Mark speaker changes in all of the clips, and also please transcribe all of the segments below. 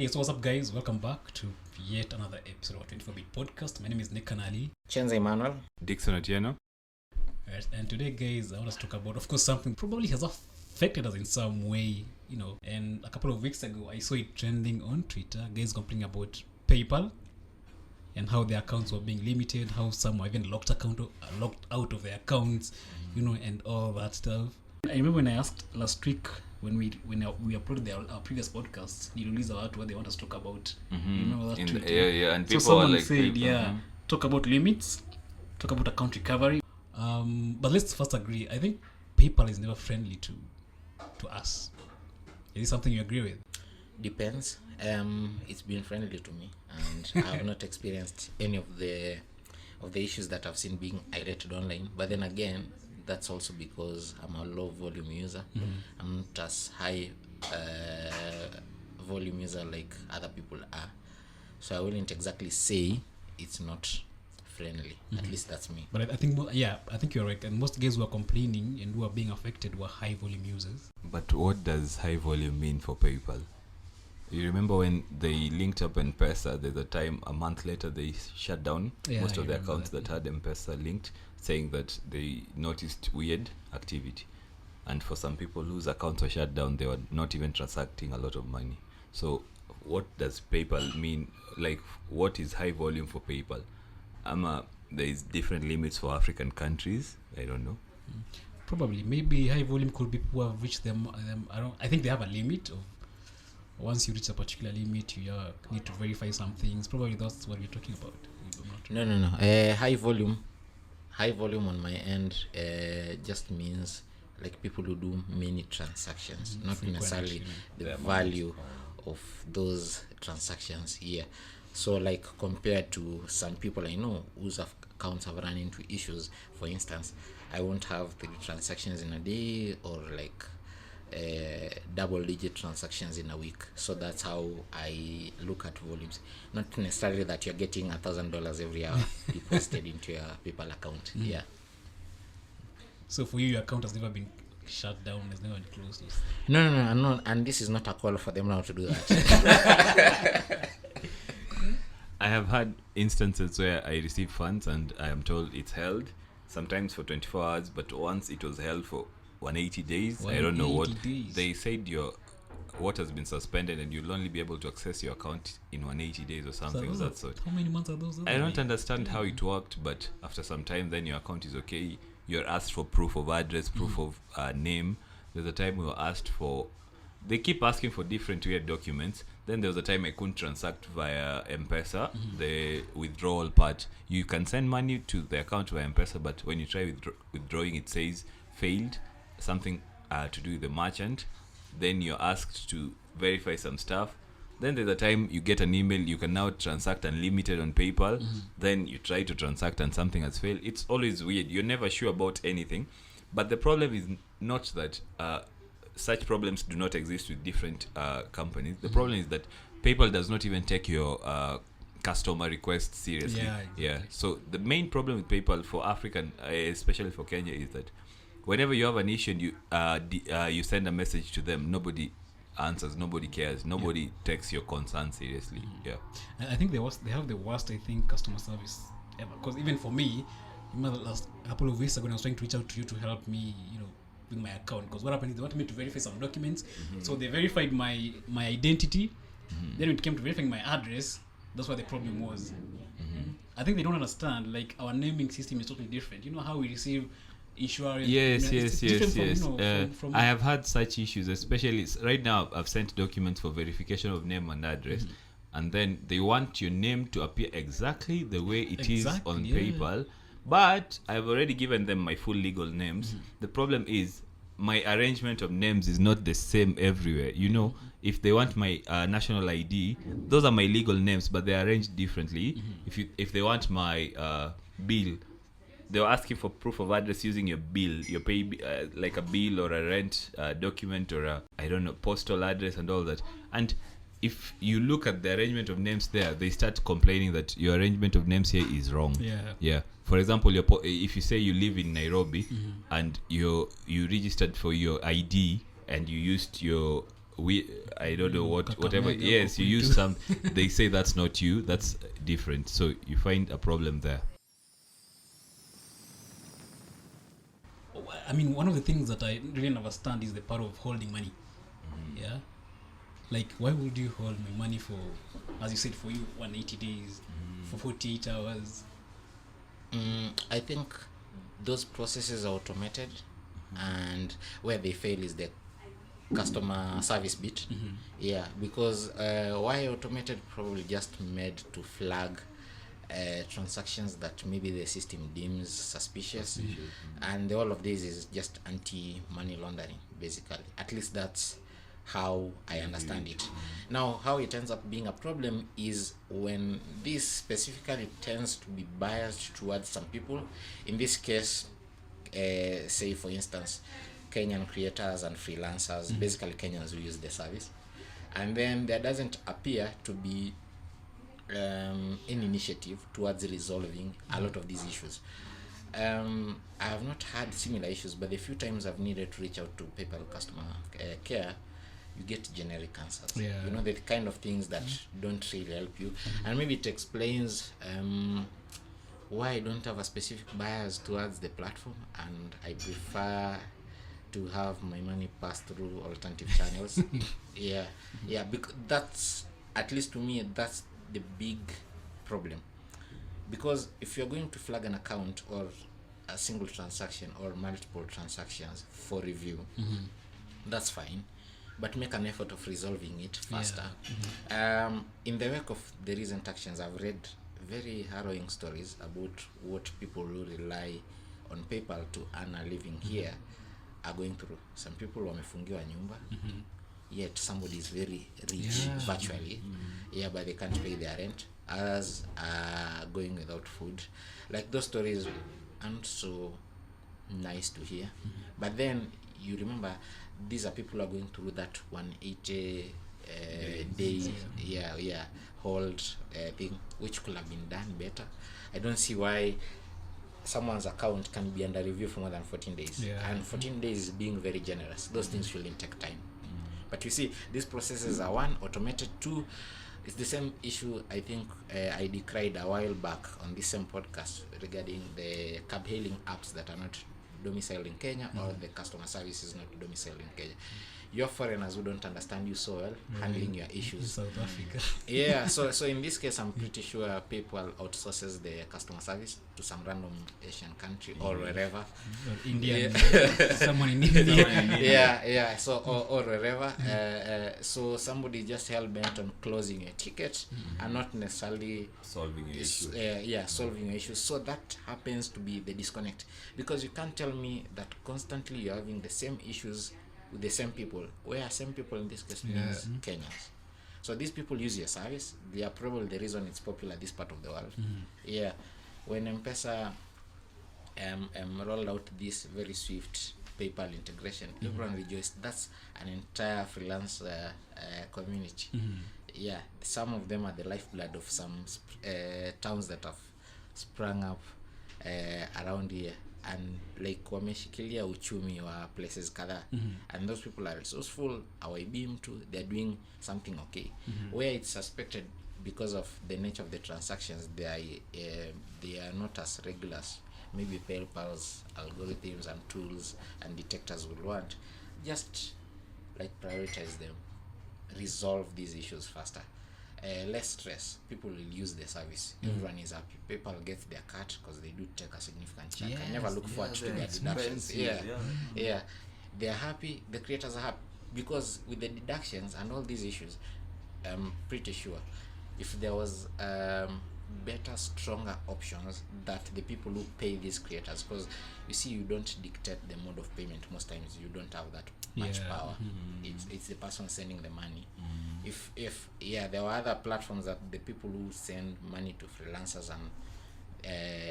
Speaker 1: Hey, so what's up, guys? Welcome back to yet another episode of 24-Bit Podcast. My name is Nick Kanali.
Speaker 2: Chenza Emmanuel.
Speaker 3: Dixon Atieno.
Speaker 1: Right, and today, guys, I want us to talk about, of course, something probably has affected us in some way, And a couple of weeks ago, I saw it trending on Twitter. Guys complaining about PayPal and how their accounts were being limited, how some were even locked out of their accounts, and all that stuff. I remember when I asked last week when we uploaded our previous podcasts, niliuliza watu what they want us to talk about.
Speaker 3: Mm-hmm.
Speaker 1: You remember that tweet?
Speaker 3: Yeah, and people
Speaker 1: so someone
Speaker 3: were like,
Speaker 1: said, talk about limits, talk about account recovery. But let's first agree. I think PayPal is never friendly to us. Is this something you agree with?
Speaker 2: Depends. It's been friendly to me, and I have not experienced any of the issues that I've seen being irritated online. But then again, that's also because I'm a low volume user.
Speaker 1: Mm-hmm.
Speaker 2: I'm not as high volume user like other people are, so I wouldn't exactly say it's not friendly. At least that's me.
Speaker 1: But I think you're right. And most guys who are complaining and who are being affected were high volume users.
Speaker 3: But what does high volume mean for PayPal? You remember when they linked up M-Pesa, there's a time a month later they shut down most of the accounts that had M-Pesa linked, saying that they noticed weird activity. And for some people whose accounts were shut down, they were not even transacting a lot of money. So what does PayPal mean? Like, what is high volume for PayPal? There is different limits for African countries. I don't know.
Speaker 1: Probably. Maybe high volume could be people who have reached them. I think they have a limit of once you reach a particular limit, you need to verify some things. Probably that's what we're talking about.
Speaker 2: No. High volume on my end just means like people who do many transactions, not necessarily the value of those transactions here. So like compared to some people I know whose accounts have run into issues, for instance, I won't have 3 transactions in a day or like double-digit transactions in a week. So that's how I look at volumes. Not necessarily that you're getting $1,000 every hour deposited into your PayPal account.
Speaker 1: Mm-hmm.
Speaker 2: Yeah.
Speaker 1: So for you, your account has never been shut down, has never been closed.
Speaker 2: No, I'm not, and this is not a call for them now to do that.
Speaker 3: I have had instances where I receive funds and I am told it's held, sometimes for 24 hours, but once it was held for 180 days. I don't know what
Speaker 1: days.
Speaker 3: They said what has been suspended and you'll only be able to access your account in 180 days or something of that sort.
Speaker 1: How many months are those?
Speaker 3: I don't understand how it worked, but after some time then your account is okay. You're asked for proof of address, proof of name. There's a time we were asked for, they keep asking for different weird documents. Then there was a time I couldn't transact via M-Pesa, the withdrawal part. You can send money to the account via M-Pesa, but when you try withdrawing, it says failed, something to do with the merchant. Then you're asked to verify some stuff. Then there's a time you get an email, you can now transact unlimited on PayPal. Then you try to transact and something has failed. It's always weird. You're never sure about anything. But the problem is not that such problems do not exist with different companies. The problem is that PayPal does not even take your customer requests seriously. Yeah. So the main problem with PayPal for African, especially for Kenya, is that whenever you have an issue and you send a message to them, nobody answers, nobody cares, nobody takes your concern seriously. Yeah.
Speaker 1: And I think they have the worst, customer service ever. Because even for me, the last couple of weeks ago, when I was trying to reach out to you to help me, with my account. Because what happened is they wanted me to verify some documents. So they verified my identity. Then when it came to verifying my address, that's what the problem was. I think they don't understand, like, our naming system is totally different. You know how we receive insurance?
Speaker 3: Yes. I have had such issues, especially right now. I've sent documents for verification of name and address, and then they want your name to appear exactly the way it is on PayPal. But I've already given them my full legal names. The problem is my arrangement of names is not the same everywhere. If they want my national ID, those are my legal names, but they're arranged differently. If they want my bill, they're asking for proof of address using your bill, your pay, like a bill or a rent document or a, postal address and all that. And if you look at the arrangement of names there, they start complaining that your arrangement of names here is wrong. Yeah. For example, if you say you live in Nairobi and you registered for your ID and you used your I don't know whatever.
Speaker 1: Kakamega
Speaker 3: Yes, you
Speaker 1: or
Speaker 3: use
Speaker 1: Kwitu.
Speaker 3: some. They say that's not you. That's different. So you find a problem there.
Speaker 1: I mean, one of the things that I really understand is the part of holding money. Yeah, like why would you hold my money for, as you said, for you 180 days, for 48 hours?
Speaker 2: I think those processes are automated, and where they fail is the customer service bit. Yeah, because why automated? Probably just made to flag transactions that maybe the system deems suspicious. And all of this is just anti-money laundering, basically. At least that's how I understand it. Now, how it ends up being a problem is when this specifically tends to be biased towards some people. In this case, say for instance, Kenyan creators and freelancers, basically Kenyans who use the service, and then there doesn't appear to be any initiative towards resolving a lot of these issues. I have not had similar issues, but the few times I've needed to reach out to PayPal customer care, you get generic answers.
Speaker 1: Yeah.
Speaker 2: You know, the kind of things that don't really help you, and maybe it explains why I don't have a specific bias towards the platform, and I prefer to have my money pass through alternative channels. Yeah, because that's, at least to me, that's the big problem. Because if you're going to flag an account or a single transaction or multiple transactions for review, that's fine, but make an effort of resolving it faster. In the wake of the recent actions, I've read very harrowing stories about what people who rely on PayPal to earn a living here are going through. Some people wamefungiwa nyumba, yet somebody is very rich virtually, but they can't pay their rent. Others are going without food. Like, those stories aren't so nice to hear. But then you remember, these are people who are going through that 180 day hold thing, which could have been done better. I don't see why someone's account can be under review for more than 14 days. And 14 days is being very generous. Those things shouldn't take time. But you see, these processes are, one, automated. Two, it's the same issue I think I decried a while back on this same podcast regarding the cab hailing apps that are not domiciled in Kenya, or the customer service is not domiciled in Kenya. You're foreigners who don't understand you so well, handling your issues.
Speaker 1: South Africa.
Speaker 2: So in this case, I'm pretty sure PayPal outsources the customer service to some random Asian country or wherever.
Speaker 1: Or India. Someone in India.
Speaker 2: So or wherever. So somebody just hell bent on closing a ticket and not necessarily
Speaker 3: Solving your issue.
Speaker 2: solving your issues. So that happens to be the disconnect, because you can't tell me that constantly you're having the same issues with the same people, where same people in this case means Kenyans. So these people use your service. They are probably the reason it's popular this part of the world. When M-Pesa rolled out this very swift PayPal integration, everyone rejoiced. That's an entire freelance community. Some of them are the lifeblood of some towns that have sprung up around here, and like wameshikilia uchumi wa places kadhaa, and those people are resourceful, awaibi mtu, they're doing something okay. Where it's suspected, because of the nature of the transactions, they are not as regular as maybe PayPal's algorithms and tools and detectors will want. Just like prioritize them, resolve these issues faster. Less stress, people will use the service. Everyone is happy. PayPal gets their cut because they do take a significant chunk. I never look forward to their deductions. They're happy, the creators are happy, because with the deductions and all these issues, I'm pretty sure if there was better, stronger options that the people who pay these creators, because you see, you don't dictate the mode of payment most times. You don't have that much power. It's the person sending the money. If there were other platforms that the people who send money to freelancers and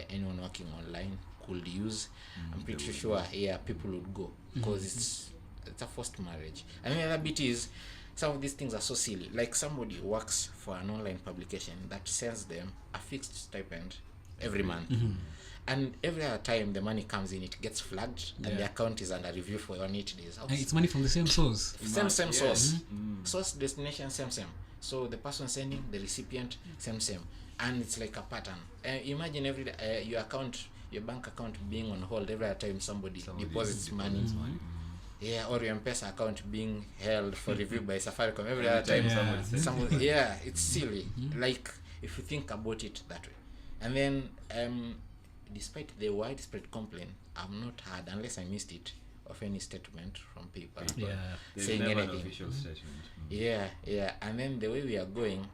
Speaker 2: anyone working online could use, I'm pretty sure people would go, because it's a forced marriage. And the other bit is, some of these things are so silly. Like, somebody works for an online publication that sends them a fixed stipend every month, And every other time the money comes in, it gets flagged, and the account is under review for 180 days.
Speaker 1: And it's money from the same source.
Speaker 2: Same source. Source, destination, same. So the person sending, the recipient, same. And it's like a pattern. Imagine every day, your bank account being on hold every other time somebody deposits money. Yeah, or your M-Pesa account being held for review by Safaricom every other time somebody it's silly. Like, if you think about it that way. And then despite the widespread complaint, I've not heard, unless I missed it, of any statement from people saying anything. An official statement. And then the way we are going,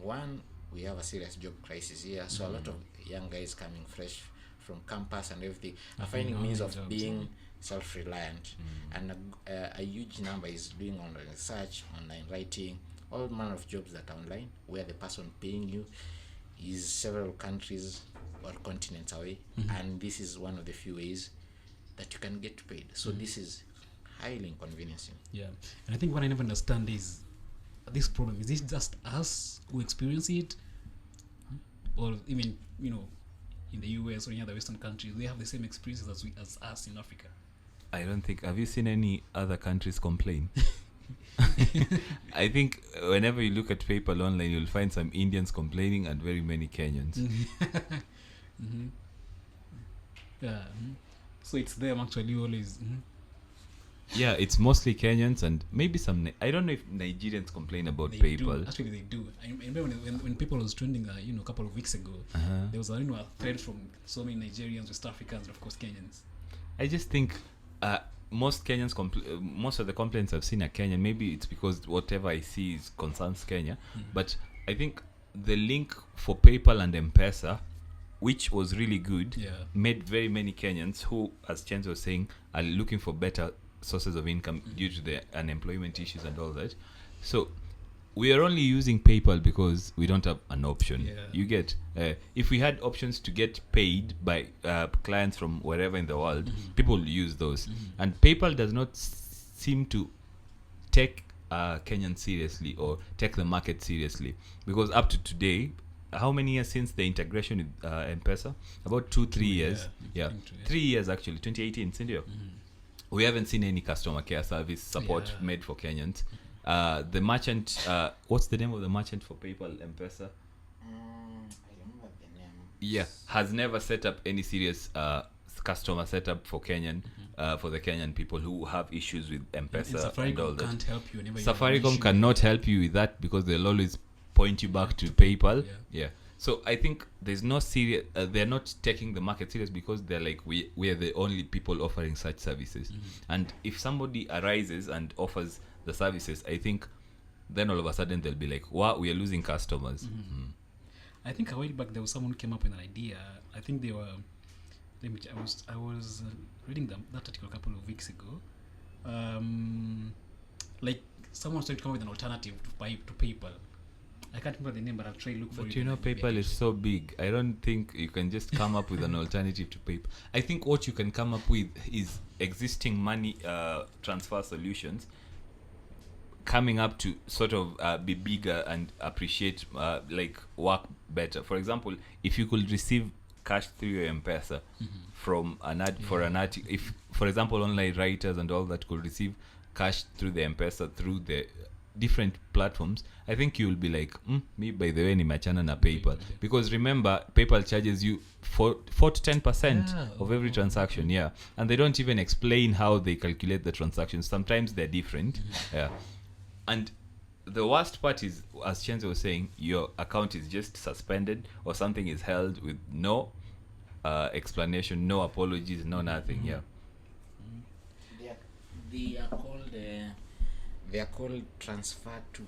Speaker 2: one, we have a serious job crisis here, so a lot of young guys coming fresh from campus and everything are finding means of jobs, being self-reliant, and a huge number is doing online research, online writing, all manner of jobs that are online, where the person paying you is several countries or continents away, and this is one of the few ways that you can get paid. So this is highly inconveniencing. Yeah,
Speaker 1: and I think what I never understand is this problem. Is this just us who experience it, or even in the US or any other Western countries, they have the same experiences as us in Africa?
Speaker 3: I don't think. Have you seen any other countries complain? I think whenever you look at PayPal online, you'll find some Indians complaining and very many Kenyans.
Speaker 1: So it's them actually always.
Speaker 3: Yeah, it's mostly Kenyans and maybe some. I don't know if Nigerians complain about PayPal.
Speaker 1: Actually, they do. I remember when PayPal was trending, a couple of weeks ago, there was a thread from so many Nigerians, West Africans, and of course Kenyans.
Speaker 3: I just think most Kenyans, most of the complaints I've seen are Kenyan. Maybe it's because whatever I see concerns Kenya. But I think the link for PayPal and M-Pesa, which was really good, made very many Kenyans who, as Chenzo was saying, are looking for better sources of income due to the unemployment issues and all that. So we are only using PayPal because we don't have an option. You get if we had options to get paid by clients from wherever in the world, people will use those. And PayPal does not seem to take Kenyan seriously or take the market seriously, because up to today, how many years since the integration with M-Pesa? About 2-3 years. 3 years actually. 2018, Cindy. We haven't seen any customer care service support made for Kenyans. The merchant, what's the name of the merchant for PayPal M-Pesa?
Speaker 2: I remember the name.
Speaker 3: Yeah, has never set up any serious customer setup for Kenyan, for the Kenyan people who have issues with M-Pesa and all that.
Speaker 1: Can't help you whenever
Speaker 3: Safaricom cannot help you with that because they'll always point you back to PayPal. So I think there's no serious. They're not taking the market serious because they're like, we are the only people offering such services. And if somebody arises and offers the services, I think then all of a sudden they'll be like, wow, we are losing customers.
Speaker 1: I think a while back there was someone who came up with an idea. I think they were. I was reading that article a couple of weeks ago. Like someone was trying to come up with an alternative to PayPal. I can't remember the name, but I'll try to look for it.
Speaker 3: But PayPal is so big. I don't think you can just come up with an alternative to PayPal. I think what you can come up with is existing money transfer solutions coming up to sort of be bigger and appreciate, like work better. For example, if you could receive cash through your M-Pesa from an ad for an article, if, for example, online writers and all that could receive cash through the M-Pesa through the different platforms, I think you'll be like, me by the way ni machana na PayPal, because remember PayPal charges you 4 to 10% of every transaction, and they don't even explain how they calculate the transactions. Sometimes they're different, and the worst part is, as Chenzo was saying, your account is just suspended or something is held with no explanation, no apologies, no nothing.
Speaker 2: They are called transfer to.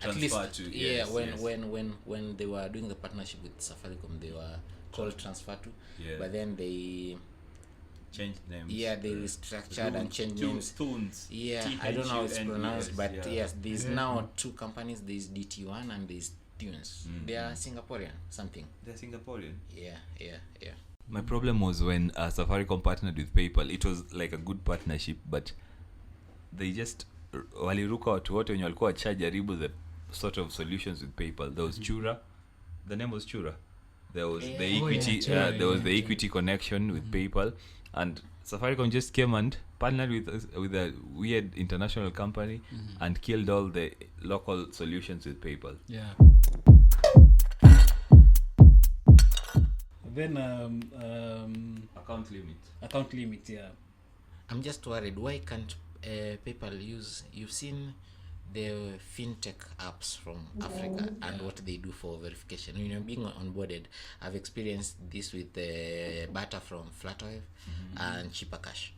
Speaker 2: At least, when they were doing the partnership with Safaricom, they were called transfer to. But then they
Speaker 3: changed names.
Speaker 2: They restructured and changed names.
Speaker 3: Tunes.
Speaker 2: I don't know how it's pronounced, but there's now two companies. There's DT1 and there's Tunes. They are Singaporean, something.
Speaker 3: They're Singaporean.
Speaker 2: Yeah.
Speaker 3: My problem was when Safaricom partnered with PayPal. It was like a good partnership, but they just waliruka watu wote wenye walikuwa wachajaribu the sort of solutions with PayPal. There was Chura. The name was Chura. there was the
Speaker 2: Yeah.
Speaker 3: equity there was the equity connection with PayPal, and Safaricom just came and partnered with a weird international company and killed all the local solutions with PayPal.
Speaker 1: Yeah. Then account limit, yeah.
Speaker 2: I'm just worried. Why can't PayPal use? You've seen the fintech apps from Africa and what they do for verification. When you're being onboarded, I've experienced this with Bata from Flutterwave and Cheaper Cash.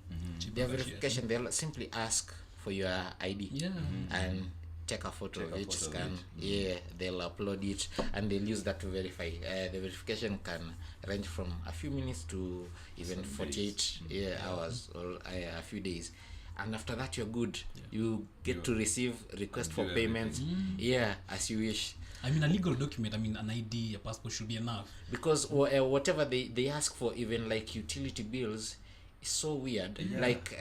Speaker 2: Their verification, they'll simply ask for your ID and take a photo of it, scan. They'll upload it and they'll use that to verify. The verification can range from a few minutes to even 48 hours or a few days. And after that, you're good. You get to receive request for payments as you wish.
Speaker 1: I mean, a legal document, I mean, an ID, a passport should be enough.
Speaker 2: Because whatever they ask for, even like utility bills, is so weird. Like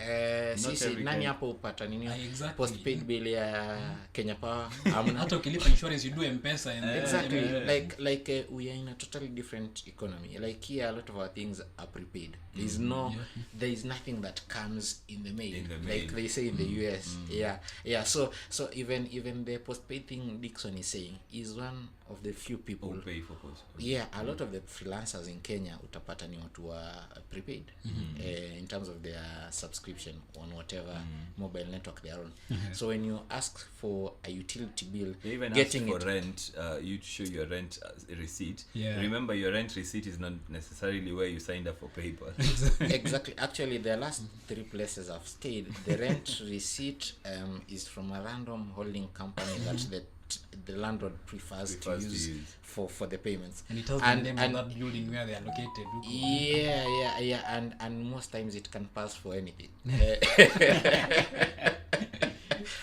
Speaker 2: sisi nani hapo upata nini postpaid bill ya Kenya Power.
Speaker 1: Hata ukilipa insurance you do M-Pesa and
Speaker 2: exactly. Like we are in a totally different economy. Like here a lot of our things are prepaid. There is nothing that comes in the mail. Like they say in the US. So even the postpaid thing Dixon is saying is one of the few people
Speaker 3: who pay for postpaid.
Speaker 2: A lot of the freelancers in Kenya utapata ni watu wa prepaid in terms of their subscription on whatever mobile network they are on. So when you ask for a utility bill,
Speaker 3: they even
Speaker 2: getting
Speaker 3: ask for rent, you show your rent receipt. Remember, your rent receipt is not necessarily where you signed up for PayPal.
Speaker 2: Exactly. Actually, the last 3 places I've stayed, the rent receipt is from a random holding company that the landlord prefers to use for the payments.
Speaker 1: And it tells them in that building where they are located.
Speaker 2: And most times it can pass for anything.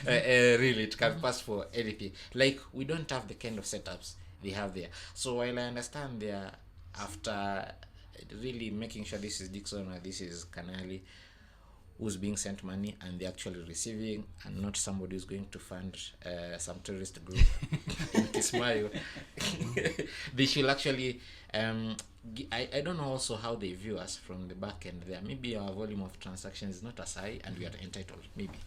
Speaker 2: Really, it can pass for anything. Like, we don't have the kind of setups they have there. So while I understand they are after really making sure this is Dixon or this is Canali who's being sent money and they're actually receiving, and not somebody who's going to fund some terrorist group in Kismayo. They should actually I don't know also how they view us from the back end there. Maybe our volume of transactions is not as high and we are entitled, maybe.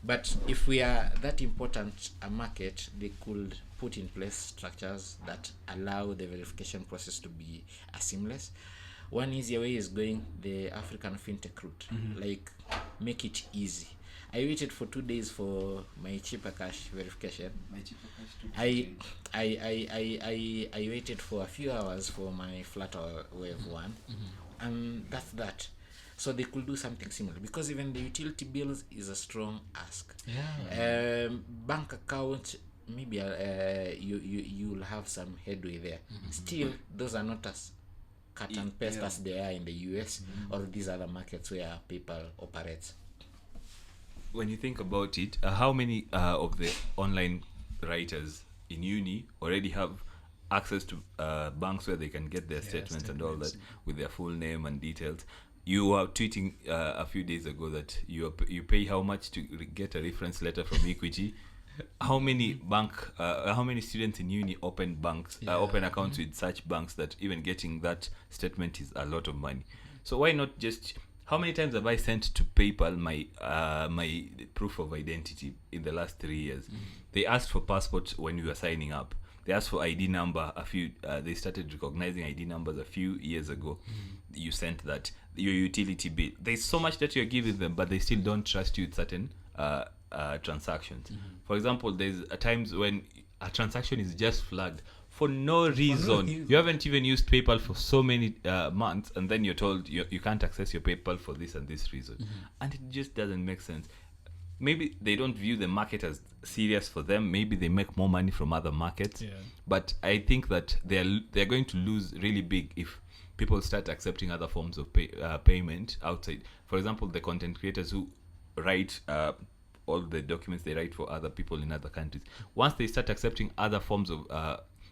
Speaker 2: But if we are that important a market, they could put in place structures that allow the verification process to be seamless. One easier way is going the African fintech route. Like, make it easy. I waited for 2 days for my Cheaper Cash verification. I waited for a few hours for my Flutterwave one, and that's that. So they could do something similar, because even the utility bills is a strong ask. Bank account, maybe you'll have some headway there. Still, those are not as cut and paste as they are in the US or these other markets where PayPal operates.
Speaker 3: When you think about it, how many of the online writers in uni already have access to banks where they can get their statements and all that with their full name and details? You were tweeting a few days ago that you pay how much to get a reference letter from Equity. How many students in uni open open accounts with such banks that even getting that statement is a lot of money? So why not just? How many times have I sent to PayPal my proof of identity in the last 3 years? They asked for passport when we were signing up. They asked for ID number they started recognizing ID numbers a few years ago. You sent that. Your utility bill. There's so much that you're giving them, but they still don't trust you with certain transactions. For example, there's times when a transaction is just flagged for no reason. You haven't even used PayPal for so many months, and then you're told you can't access your PayPal for this and this reason. And it just doesn't make sense. Maybe they don't view the market as serious for them. Maybe they make more money from other markets. But I think that they're going to lose really big if people start accepting other forms of payment outside. For example, the content creators who write all the documents they write for other people in other countries. Once they start accepting other forms of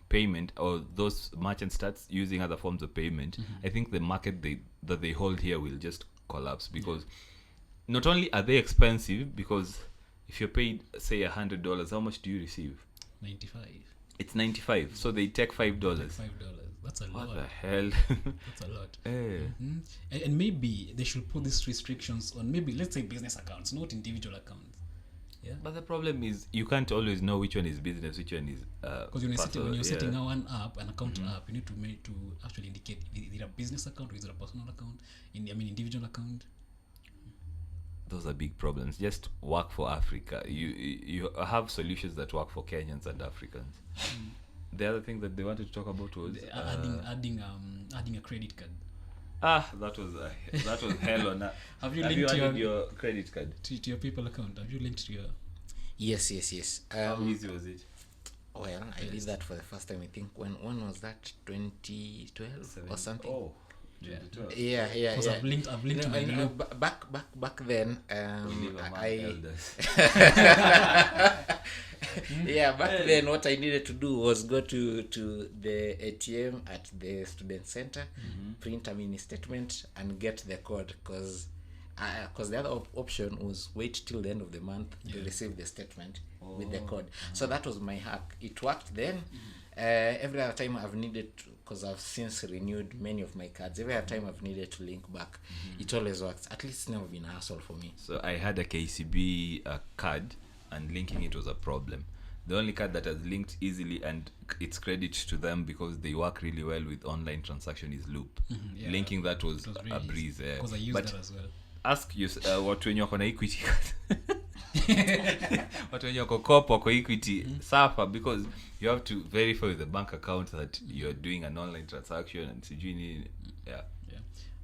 Speaker 3: payment, or those merchants start using other forms of payment, I think the market that they hold here will just collapse, because not only are they expensive, because if you're paid say $100, how much do you receive?
Speaker 1: 95.
Speaker 3: It's 95. So they take $5.
Speaker 1: That's a
Speaker 3: What
Speaker 1: lot.
Speaker 3: the hell?
Speaker 1: That's a lot.
Speaker 3: Eh.
Speaker 1: And maybe they should put these restrictions on maybe, let's say, business accounts, not individual accounts. Yeah.
Speaker 3: But the problem is you can't always know which one is business, which one is
Speaker 1: Because when you're setting one up, an account
Speaker 3: Mm-hmm.
Speaker 1: up, you need to actually indicate is it a business account or is it a personal account? Individual account.
Speaker 3: Those are big problems. Just work for Africa. You have solutions that work for Kenyans and Africans. The other thing that they wanted to talk about was
Speaker 1: Adding a credit card
Speaker 3: that was hell on earth.
Speaker 1: Have you
Speaker 3: Have
Speaker 1: linked
Speaker 3: you added your credit card?
Speaker 1: to your PayPal account? Have you linked to your?
Speaker 2: Yes.
Speaker 3: How easy was it?
Speaker 2: Well, I did that for the first time. I think when was that? 2012 or something.
Speaker 3: Oh,
Speaker 1: Yeah.
Speaker 3: 2012.
Speaker 2: Yeah.
Speaker 1: Because I've linked to my new.
Speaker 2: Back then,
Speaker 3: We live among
Speaker 2: I
Speaker 3: elders.
Speaker 2: back then what I needed to do was go to the ATM at the student center, print a mini statement and get the code, because the other option was wait till the end of the month to receive the statement with the code. So that was my hack. It worked then. Every other time I've needed to, because I've since renewed many of my cards, every other time I've needed to link back, it always works. At least it's never been a hassle for me.
Speaker 3: So I had a KCB card, and linking it was a problem. The only card that has linked easily, and it's credit to them because they work really well with online transaction, is Loop.
Speaker 1: Yeah.
Speaker 3: Linking that was
Speaker 1: It was
Speaker 3: a
Speaker 1: really
Speaker 3: breeze.
Speaker 1: Because I used
Speaker 3: But
Speaker 1: that as well.
Speaker 3: ask you watu wenye wako na Equity card. Watu wenye wako Coop, wako Equity, suffer because you have to verify with the bank account that you're doing an online transaction and sijui nini. Yeah.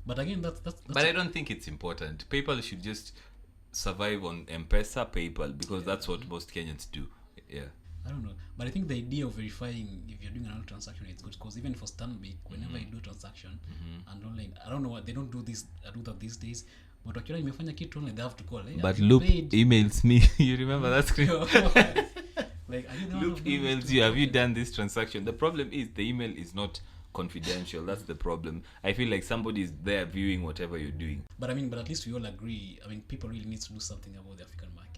Speaker 1: But again, that's
Speaker 3: But I don't think it's important. PayPal should just survive on M-Pesa, PayPal, because that's what most Kenyans do. Yeah.
Speaker 1: I don't know, but I think the idea of verifying if you're doing an online transaction is good, because even for Stanbic, whenever I do a transaction and online, I don't know what they don't do this. I do that these days. But wakiona nimefanya kitu online, they have to call. Hey,
Speaker 3: But
Speaker 1: have you
Speaker 3: Loop
Speaker 1: paid?
Speaker 3: emails me. You remember that screen?
Speaker 1: Like, are you the one
Speaker 3: Loop
Speaker 1: who did
Speaker 3: emails
Speaker 1: this
Speaker 3: you. Have you done this transaction? The problem is the email is not confidential. That's the problem. I feel like somebody is there viewing whatever you're doing.
Speaker 1: But at least we all agree. People really need to do something about the African market.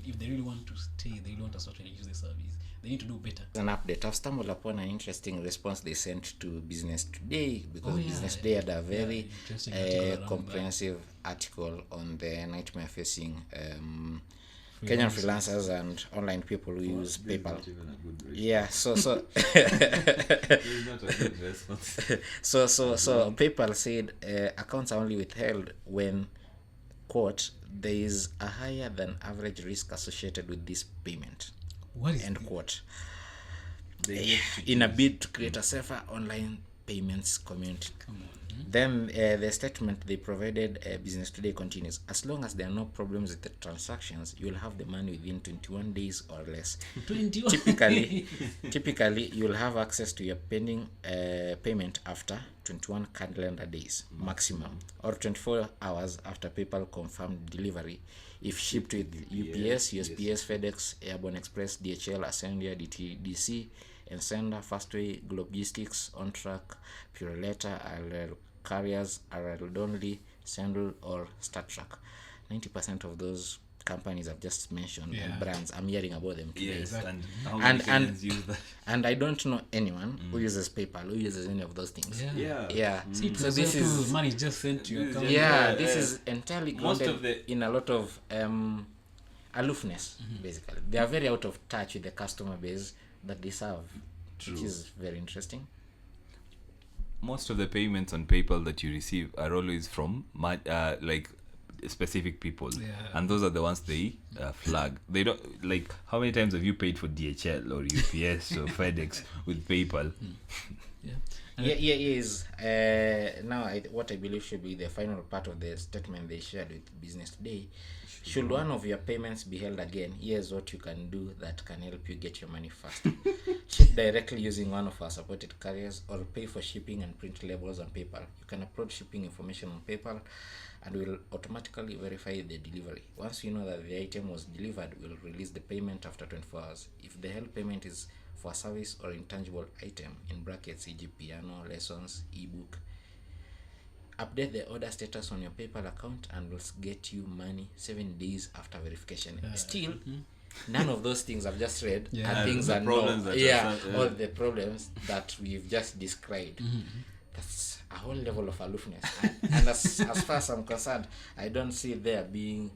Speaker 1: If they really want to stay, they really want to actually use the service, they need to do better.
Speaker 2: An update. I've stumbled upon an interesting response they sent to Business Today, because Business Today had a very
Speaker 1: interesting article around
Speaker 2: comprehensive article on the nightmare facing Kenyan freelancers and online people who use PayPal. Yeah, so
Speaker 3: Not a good response.
Speaker 2: so PayPal said accounts are only withheld when, quote, there is a higher than average risk associated with this payment,
Speaker 1: What is
Speaker 2: end quote. In a bid to create a safer online payments community.
Speaker 1: Come on.
Speaker 2: Then the statement they provided, Business Today continues, as long as there are no problems with the transactions, you will have the money within 21 days or less.
Speaker 1: 21.
Speaker 2: Typically, you'll have access to your pending payment after 21 calendar days maximum, or 24 hours after PayPal confirmed delivery if shipped with UPS, USPS, FedEx, Airborne Express, DHL, Ascendia, DTDC, Encenda, Fastway, Globistics, OnTrack, Pureleta, RL Carriers, RL Donley, Sendle, or StarTrack. 90% of those companies I've just mentioned and brands, I'm hearing about them today.
Speaker 3: Yes, and how many Kenyans use that?
Speaker 2: And I don't know anyone who uses PayPal, who uses any of those things.
Speaker 3: Yeah.
Speaker 1: See,
Speaker 2: So this is
Speaker 1: money just sent to your account.
Speaker 2: this is entirely
Speaker 3: Most
Speaker 2: grounded
Speaker 3: of the-
Speaker 2: in a lot of aloofness. Basically, they are very out of touch with the customer base that they serve, which is very interesting.
Speaker 3: Most of the payments on PayPal that you receive are always from like specific people, and those are the ones they flag. They don't, like, how many times have you paid for DHL or UPS or FedEx with PayPal?
Speaker 2: Is now what I believe should be the final part of the statement they shared with Business Today. Should one of your payments be held again, here's what you can do that can help you get your money faster. Ship directly using one of our supported carriers, or pay for shipping and print labels on PayPal. You can upload shipping information on PayPal and will automatically verify the delivery. Once you know that the item was delivered, we'll release the payment after 24 hours. If the held payment is for a service or intangible item, in brackets, e.g. piano, lessons, ebook, update the order status on your PayPal account and we'll get you money 7 days after verification. Still, none of those things I've just read
Speaker 1: Yeah.
Speaker 2: are things
Speaker 3: The
Speaker 2: that
Speaker 3: problems that are
Speaker 2: all the problems that we've just described. That's a whole level of aloofness. And as far as I'm concerned, I don't see there being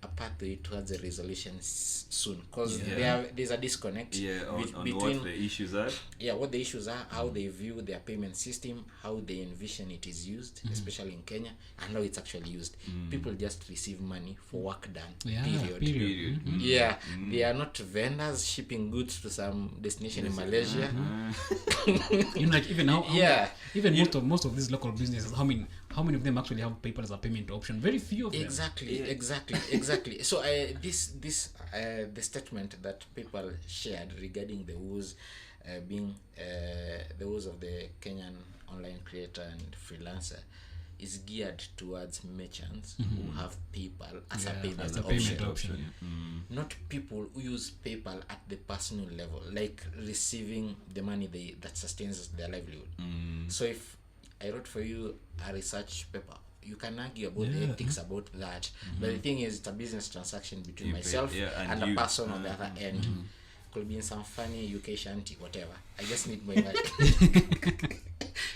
Speaker 2: a pathway towards a resolution soon, because there's a disconnect
Speaker 3: on
Speaker 2: between
Speaker 3: what the issues are.
Speaker 2: what the issues are, how they view their payment system, how they envision it is used, especially in Kenya, and how it's actually used. People just receive money for work done. Period. Yeah, they are not vendors shipping goods to some destination in Malaysia.
Speaker 1: Like even now, even most of these local businesses, how many of them actually have PayPal as a payment option? Very few of them.
Speaker 2: Exactly. So the statement that people shared regarding the woes being the woes of the Kenyan online creator and freelancer is geared towards merchants who have PayPal as a payment option. Not people who use PayPal at the personal level, like receiving the money that sustains their livelihood. So if I wrote for you a research paper, you can argue about the ethics about that, but the thing is, it's a business transaction between myself and a person on the other end. Could be in some funny UK shanty, whatever. I just need my money.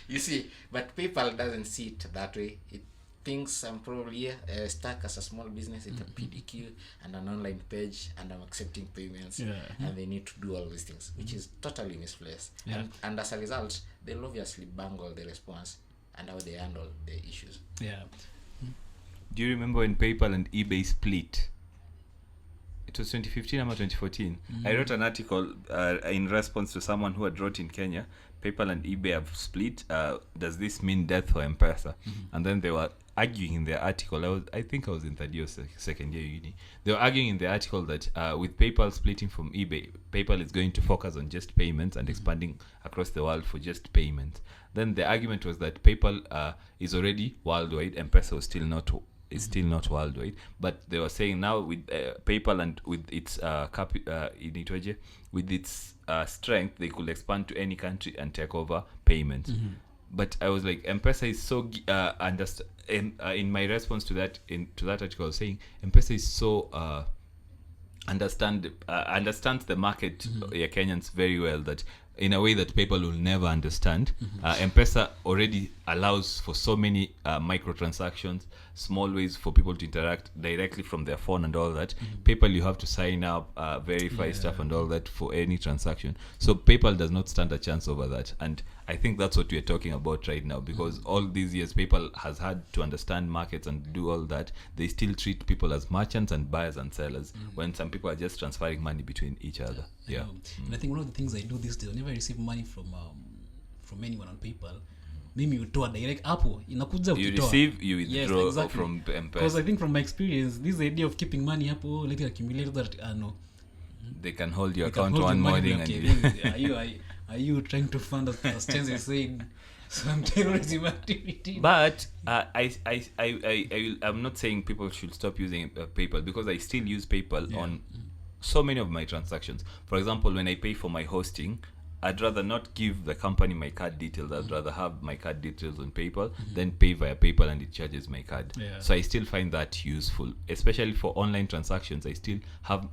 Speaker 2: You see, but PayPal doesn't see it that way. It thinks I'm probably stuck as a small business with a PDQ and an online page, and I'm accepting payments, and they need to do all these things, which is totally misplaced. And as a result, they'll obviously bungle the response and how they handle the issues.
Speaker 3: Do you remember when PayPal and eBay split? It was 2015 or 2014. I wrote an article in response to someone who had wrote in Kenya, PayPal and eBay have split. Does this mean death for M-Pesa? And then they were arguing in their article. I think I was in third year or second year uni. They were arguing in the article that with PayPal splitting from eBay, PayPal is going to focus on just payments and expanding across the world for just payments. Then the argument was that PayPal is already worldwide. M-Pesa was still not worldwide, but they were saying now with PayPal and with its with its strength, they could expand to any country and take over payments. But I was like, M-Pesa is so in my response to that article, I was saying M-Pesa is so understands the market Kenyans very well, that in a way that PayPal will never understand. M-Pesa already allows for so many microtransactions, small ways for people to interact directly from their phone and all that. PayPal, you have to sign up, verify stuff and all that for any transaction. So PayPal does not stand a chance over that. And I think that's what we're talking about right now, because all these years PayPal has had to understand markets and do all that. They still treat people as merchants and buyers and sellers, when some people are just transferring money between each other.
Speaker 1: And I think one of the things I do these days, whenever I receive money from anyone on PayPal, mimi utoa direct hapo inakuja ukitoa.
Speaker 3: You receive, you withdraw from M-Pesa.
Speaker 1: Because I think from my experience, this idea of keeping money hapo, let it accumulate, that no,
Speaker 3: they can hold your account one morning and
Speaker 1: are you trying to fund, as Chenzi is saying, some terrorism activity?
Speaker 3: But I'm not saying people should stop using PayPal, because I still use PayPal on so many of my transactions. For example, when I pay for my hosting, I'd rather not give the company my card details. I'd rather have my card details on PayPal than pay via PayPal and it charges my card. So I still find that useful, especially for online transactions. I still have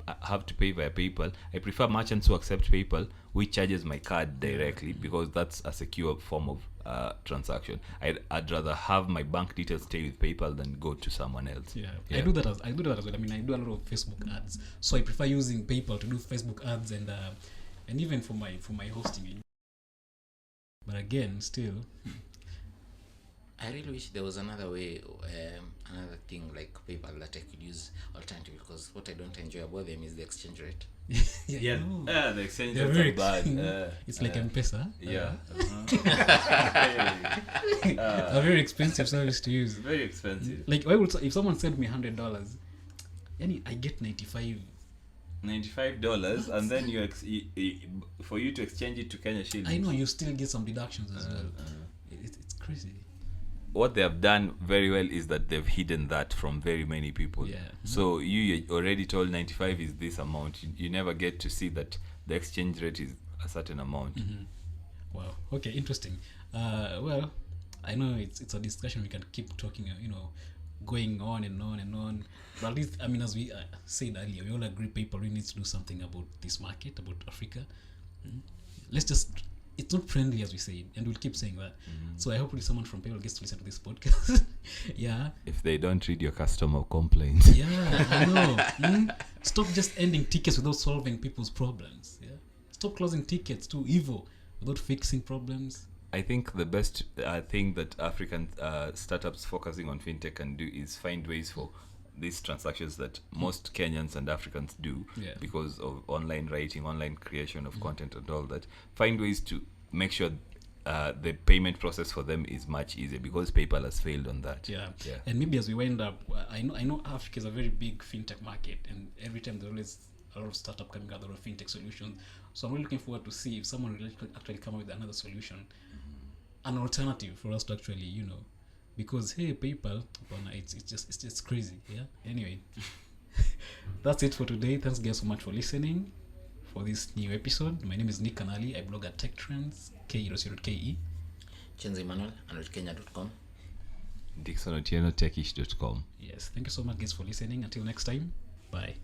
Speaker 3: to pay via PayPal. I prefer merchants who accept PayPal, which charges my card directly, because that's a secure form of transaction. I'd rather have my bank details stay with PayPal than go to someone else.
Speaker 1: I do that as well. I mean, I do a lot of Facebook ads, so I prefer using PayPal to do Facebook ads and even for my hosting. But again, still,
Speaker 2: I really wish there was another way, another thing like PayPal that I could use alternative, because what I don't enjoy about them is the exchange rate.
Speaker 3: The exchange
Speaker 1: they're
Speaker 3: rates
Speaker 1: very
Speaker 3: are bad.
Speaker 1: it's like M-Pesa. A very expensive service to use.
Speaker 3: Very expensive.
Speaker 1: Like, if someone sent me $100, I get $95.
Speaker 3: And then for you to exchange it to Kenya shillings.
Speaker 1: I know, you still get some deductions as well. It's crazy.
Speaker 3: What they have done very well is that they've hidden that from very many people. So you're already told 95 is this amount. You never get to see that the exchange rate is a certain amount.
Speaker 1: Wow. Okay, interesting. Well, I know it's a discussion we can keep talking, going on and on and on. But at least, I mean, as we said earlier, we all agree PayPal really needs to do something about this market, about Africa. Let's just, it's not friendly as we said, and we'll keep saying that. So I hope someone from PayPal gets to listen to this podcast. Yeah.
Speaker 3: If they don't read your customer complaints.
Speaker 1: Yeah, I know. Stop just ending tickets without solving people's problems. Yeah. Stop closing tickets to evil without fixing problems.
Speaker 3: I think the best thing that African startups focusing on fintech can do is find ways for these transactions that most Kenyans and Africans do because of online writing, online creation of content and all that. Find ways to make sure the payment process for them is much easier because PayPal has failed on that.
Speaker 1: Yeah. And maybe as we wind up, I know Africa is a very big fintech market, and every time there's always a lot of startup coming out, a lot of fintech solutions. So I'm really looking forward to see if someone will actually come up with another solution, an alternative for us to actually, because hey, PayPal, it's just crazy. Yeah. Anyway, that's it for today. Thanks guys so much for listening for this new episode. My name is Nick Kanali. I blog at Tech Trends, ke.ke.
Speaker 2: Chenzi Manuel, Kenya.com.
Speaker 3: Dixon Otieno, techish.com.
Speaker 1: Yes. Thank you so much guys for listening. Until next time. Bye.